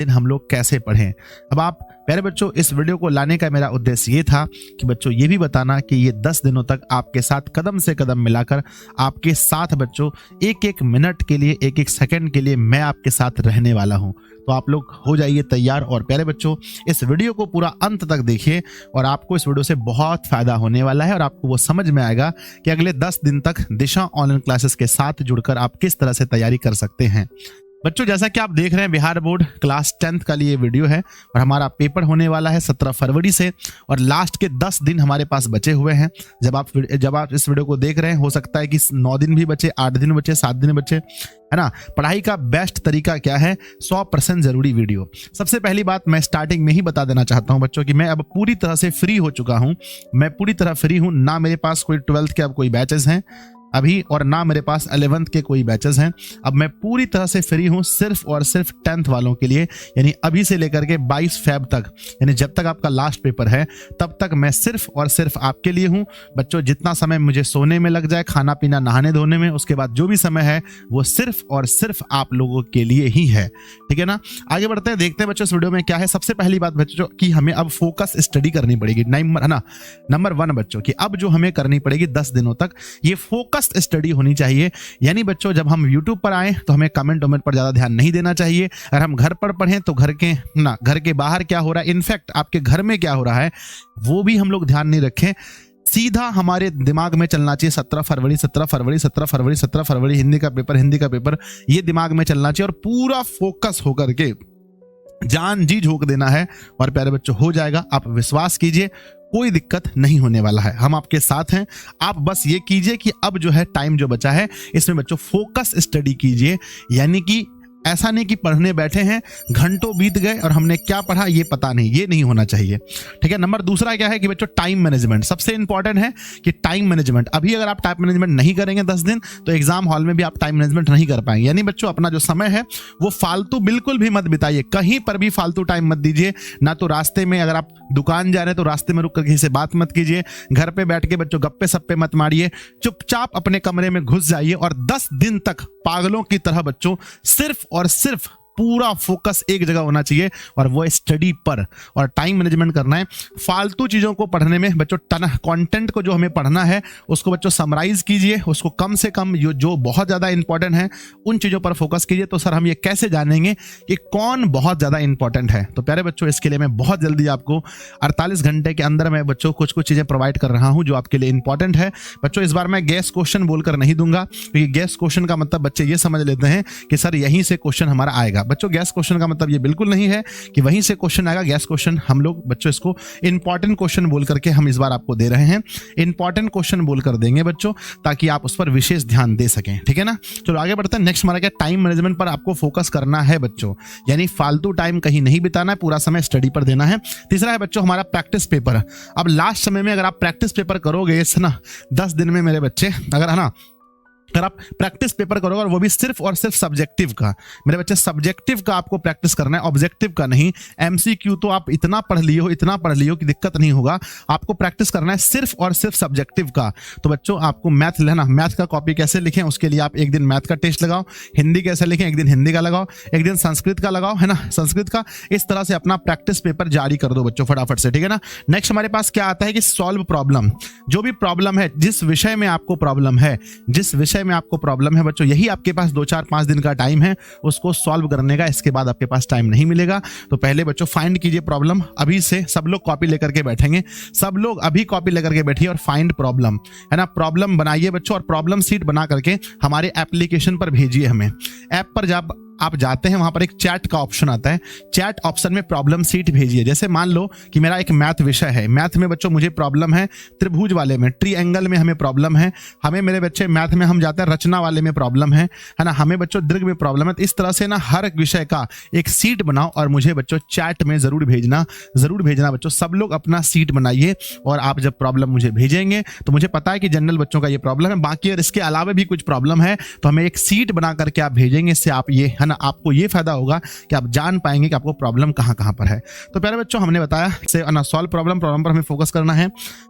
दिन हम लोग कैसे पढ़ें। अब आप प्यारे बच्चों, इस वीडियो को लाने का मेरा उद्देश्य ये था कि बच्चों ये भी बताना कि ये 10 दिनों तक आपके साथ कदम से कदम मिलाकर आपके साथ बच्चों एक एक मिनट के लिए, एक एक सेकंड के लिए मैं आपके साथ रहने वाला हूं। तो आप लोग हो जाइए तैयार और प्यारे बच्चों इस वीडियो को पूरा अंत तक देखिए और आपको इस वीडियो से बहुत फायदा होने वाला है और आपको वो समझ में आएगा कि अगले 10 दिन तक दिशा ऑनलाइन क्लासेस के साथ जुड़कर आप किस तरह से तैयारी कर सकते हैं। बच्चों जैसा कि आप देख रहे हैं, बिहार बोर्ड क्लास 10th का लिए वीडियो है और हमारा पेपर होने वाला है 17 फरवरी से और लास्ट के 10 दिन हमारे पास बचे हुए हैं। जब आप इस वीडियो को देख रहे हैं, हो सकता है कि 9 दिन भी बचे, 8 दिन बचे, 7 दिन बचे, है ना। पढ़ाई का बेस्ट तरीका क्या है? 100% जरूरी वीडियो। सबसे पहली बात मैं स्टार्टिंग में ही बता देना चाहता हूं बच्चों कि मैं अब पूरी तरह से फ्री हो चुका हूं। मैं पूरी तरह फ्री हूं, ना मेरे पास कोई 12th के अब कोई बैचेस हैं अभी और ना मेरे पास 11th के कोई बैचेस हैं। अब मैं पूरी तरह से फ्री हूं सिर्फ और सिर्फ 10th वालों के लिए, यानी अभी से लेकर के 22 फेब तक, यानी जब तक आपका लास्ट पेपर है तब तक मैं सिर्फ और सिर्फ आपके लिए हूं। बच्चों जितना समय मुझे सोने में लग जाए, खाना पीना नहाने धोने में, उसके बाद जो भी समय है वो सिर्फ और सिर्फ आप लोगों के लिए ही है, ठीक है ना। आगे बढ़ते हैं, देखते हैं बच्चों इस वीडियो में क्या है। सबसे पहली बात बच्चों कि हमें अब फोकस स्टडी करनी पड़ेगी, है ना। नंबर 1 बच्चों की अब जो हमें करनी पड़ेगी 10 दिनों तक, ये फोकस स्टडी होनी चाहिए। यानी बच्चों जब हम YouTube पर आए तो हमें कमेंट पर ज्यादा ध्यान नहीं देना चाहिए। अगर हम घर पर पढ़ें तो घर के बाहर क्या हो रहा है, इनफैक्ट आपके घर में क्या हो रहा है वो भी हम लोग ध्यान नहीं रखें। सीधा हमारे दिमाग में चलना चाहिए 17 फरवरी 17 फरवरी 17 फरवरी 17 फरवरी हिंदी का पेपर, ये दिमाग में चलना चाहिए और पूरा फोकस होकर के जान जी झोंक देना है और प्यारे बच्चों हो जाएगा। आप विश्वास कीजिए, कोई दिक्कत नहीं होने वाला है, हम आपके साथ हैं। आप बस ये कीजिए कि अब जो है टाइम जो बचा है इसमें बच्चों फोकस स्टडी कीजिए, यानी कि ऐसा नहीं कि पढ़ने बैठे हैं घंटों बीत गए और हमने क्या पढ़ा ये पता नहीं, ये नहीं होना चाहिए, ठीक है। नंबर दूसरा क्या है कि बच्चों टाइम मैनेजमेंट सबसे इंपॉर्टेंट है कि टाइम मैनेजमेंट अभी अगर आप टाइम मैनेजमेंट नहीं करेंगे 10 दिन तो एग्जाम हॉल में भी आप टाइम मैनेजमेंट नहीं कर पाएंगे। यानी बच्चों अपना जो समय है वो फालतू बिल्कुल भी मत बिताइए, कहीं पर भी फालतू टाइम मत दीजिए। ना तो रास्ते में, अगर आप दुकान जा रहे हैं तो रास्ते में रुक कर किसी से बात मत कीजिए, घर पे बैठ के बच्चों गप्पे सप्पे मत मारिए, चुपचाप अपने कमरे में घुस जाइए और 10 दिन तक पागलों की तरह बच्चों सिर्फ और सिर्फ पूरा फोकस एक जगह होना चाहिए और वो स्टडी पर, और टाइम मैनेजमेंट करना है। फालतू चीजों को पढ़ने में बच्चों कंटेंट को जो हमें पढ़ना है उसको बच्चों समराइज कीजिए, उसको कम से कम जो बहुत ज्यादा इंपॉर्टेंट है उन चीजों पर फोकस कीजिए। तो सर हम ये कैसे जानेंगे कि कौन बहुत ज्यादा इंपॉर्टेंट है? तो प्यारे बच्चों इसके लिए मैं बहुत जल्दी आपको 48 घंटे के अंदर मैं बच्चों कुछ चीजें प्रोवाइड कर रहा हूं जो आपके लिए इंपॉर्टेंट है। बच्चों इस बार मैं गैस क्वेश्चन बोलकर नहीं दूंगा, क्योंकि गैस क्वेश्चन का मतलब बच्चे ये समझ लेते हैं कि सर यहीं से क्वेश्चन हमारा आएगा। बच्चों गैस क्वेश्चन का मतलब ये बिल्कुल नहीं है कि वहीं से क्वेश्चन आएगा। गैस क्वेश्चन हम लोग बच्चों इसको इंपॉर्टेंट क्वेश्चन बोल करके हम इस बार आपको दे रहे हैं, इंपॉर्टेंट क्वेश्चन बोलकर देंगे बच्चों ताकि आप उस पर विशेष ध्यान दे सकें, ठीक है ना। चलो आगे बढ़ते हैं। नेक्स्ट हमारा क्या, टाइम मैनेजमेंट पर आपको फोकस करना है बच्चों, यानी फालतू टाइम कहीं नहीं बिताना है, पूरा समय स्टडी पर देना है। तीसरा है बच्चों हमारा प्रैक्टिस पेपर। अब लास्ट समय में अगर आप प्रैक्टिस पेपर करोगे ना 10 दिन में मेरे बच्चे, अगर आप प्रैक्टिस पेपर करोगे और वो भी सिर्फ और सिर्फ सब्जेक्टिव का, मेरे बच्चे सब्जेक्टिव का आपको प्रैक्टिस करना है, ऑब्जेक्टिव का नहीं। एमसीक्यू तो आप इतना पढ़ लियो कि दिक्कत नहीं होगा, आपको प्रैक्टिस करना है सिर्फ और सिर्फ सब्जेक्टिव का। तो बच्चों आपको मैथ लेना, मैथ का कॉपी कैसे लिखें उसके लिए आप एक दिन मैथ का टेस्ट लगाओ, हिंदी कैसे लिखें एक दिन हिंदी का लगाओ, एक दिन संस्कृत का लगाओ, है ना, संस्कृत का। इस तरह से अपना प्रैक्टिस पेपर जारी कर दो बच्चों फटाफट से, ठीक है ना। नेक्स्ट हमारे पास क्या आता है कि सॉल्व प्रॉब्लम। जो भी प्रॉब्लम है, जिस विषय में आपको प्रॉब्लम है, बच्चों यही आपके पास 2, 4, 5 दिन का टाइम है उसको सॉल्व करने का, इसके बाद आपके पास टाइम नहीं मिलेगा। तो पहले बच्चों फाइंड कीजिए प्रॉब्लम, अभी से सब लोग कॉपी लेकर के बैठेंगे, सब लोग अभी कॉपी लेकर के बैठिए और फाइंड प्रॉब्लम, है ना। प्रॉब्लम बनाइए बच्चों और प्रॉब्लम सीट बना करके हमारे एप्लीकेशन पर भेजिए हमें। ऐप पर जब आप जाते हैं वहां पर एक चैट का ऑप्शन आता है, चैट ऑप्शन में प्रॉब्लम सीट भेजिए। जैसे मान लो कि मेरा एक मैथ विषय है, मैथ में बच्चों मुझे प्रॉब्लम है त्रिभुज वाले में, ट्रायंगल में हमें प्रॉब्लम है, हमें मेरे बच्चे मैथ में हम जाते हैं रचना वाले में प्रॉब्लम है ना, हमें बच्चों दीर्घ में प्रॉब्लम है। तो इस तरह से ना हर एक विषय का एक सीट बनाओ और मुझे बच्चों चैट में जरूर भेजना बच्चों। सब लोग अपना सीट बनाइए और आप जब प्रॉब्लम मुझे भेजेंगे तो मुझे पता है कि जनरल बच्चों का ये प्रॉब्लम है, बाकी अगर इसके अलावा भी कुछ प्रॉब्लम है तो हमें एक सीट बना करके आप भेजेंगे, इससे आप ये है ना आपको ये फायदा होगा कि आप जान पाएंगे कि आपको प्रॉब्लम कहाँ कहाँ पर है। तो प्यारे बच्चों, हमने बताया से सॉल्व प्रॉब्लम पर हमें फोकस करना है।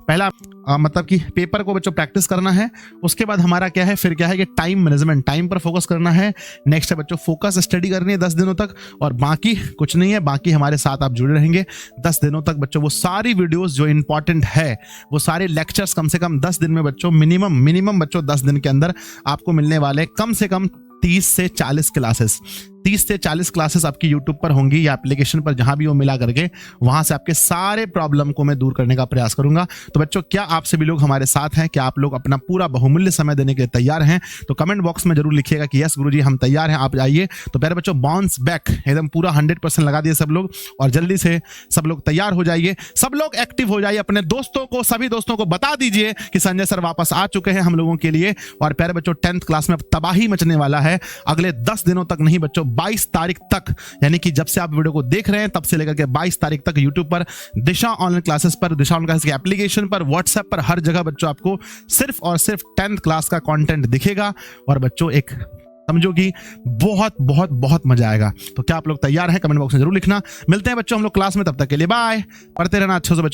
पहला मतलब कि पेपर को बच्चों प्रैक्टिस करना है। उसके बाद हमारा क्या है, फिर क्या है कि टाइम मैनेजमेंट, टाइम पर फोकस करना है। नेक्स्ट है बच्चों फोकस स्टडी करनी है 10 दिनों तक, और बाकी कुछ नहीं है, बाकी हमारे साथ आप जुड़े रहेंगे 10 दिनों तक बच्चों। वो सारी वीडियोस जो इंपॉर्टेंट है, वो सारे लेक्चर्स कम से कम 10 दिन में बच्चों, मिनिमम बच्चों 10 दिन के अंदर आपको मिलने वाले कम से कम 30 से 40 क्लासेस। 30 से 40 क्लासेस आपकी यूट्यूब पर होंगी या एप्लीकेशन पर, जहां भी वो मिला करके वहां से आपके सारे प्रॉब्लम को मैं दूर करने का प्रयास करूंगा। तो बच्चों, क्या आप सभी लोग हमारे साथ हैं? क्या आप लोग अपना पूरा बहुमूल्य समय देने के लिए तैयार हैं? तो कमेंट बॉक्स में जरूर लिखिएगा कि यस गुरुजी हम तैयार हैं, आप आइए। तो प्यारे बच्चों, बाउंस बैक एकदम पूरा 100% लगा दिए सब लोग, और जल्दी से सब लोग तैयार हो जाइए, सब लोग एक्टिव हो जाइए। अपने दोस्तों को, सभी दोस्तों को बता दीजिए कि संजय सर वापस आ चुके हैं हम लोगों के लिए। और प्यारे बच्चों, 10th क्लास में तबाही मचने वाला है अगले 10 दिनों तक, नहीं बच्चों 22 तारीख तक, यानी कि जब से आप वीडियो को देख रहे हैं तब से लेकर के 22 तारीख तक यूट्यूब पर दिशा ऑनलाइन क्लासेस पर, दिशा ऑनलाइन क्लासेस के एप्लीकेशन पर, व्हाट्सएप पर, हर जगह बच्चों आपको सिर्फ और सिर्फ 10th क्लास का कंटेंट दिखेगा। और बच्चों एक समझो कि बहुत बहुत बहुत मजा आएगा। तो क्या आप लोग तैयार हैं? कमेंट बॉक्स में जरूर लिखना। मिलते हैं बच्चों हम लोग क्लास में, तब तक के लिए बाय। पढ़ते रहना अच्छे से बच्चों।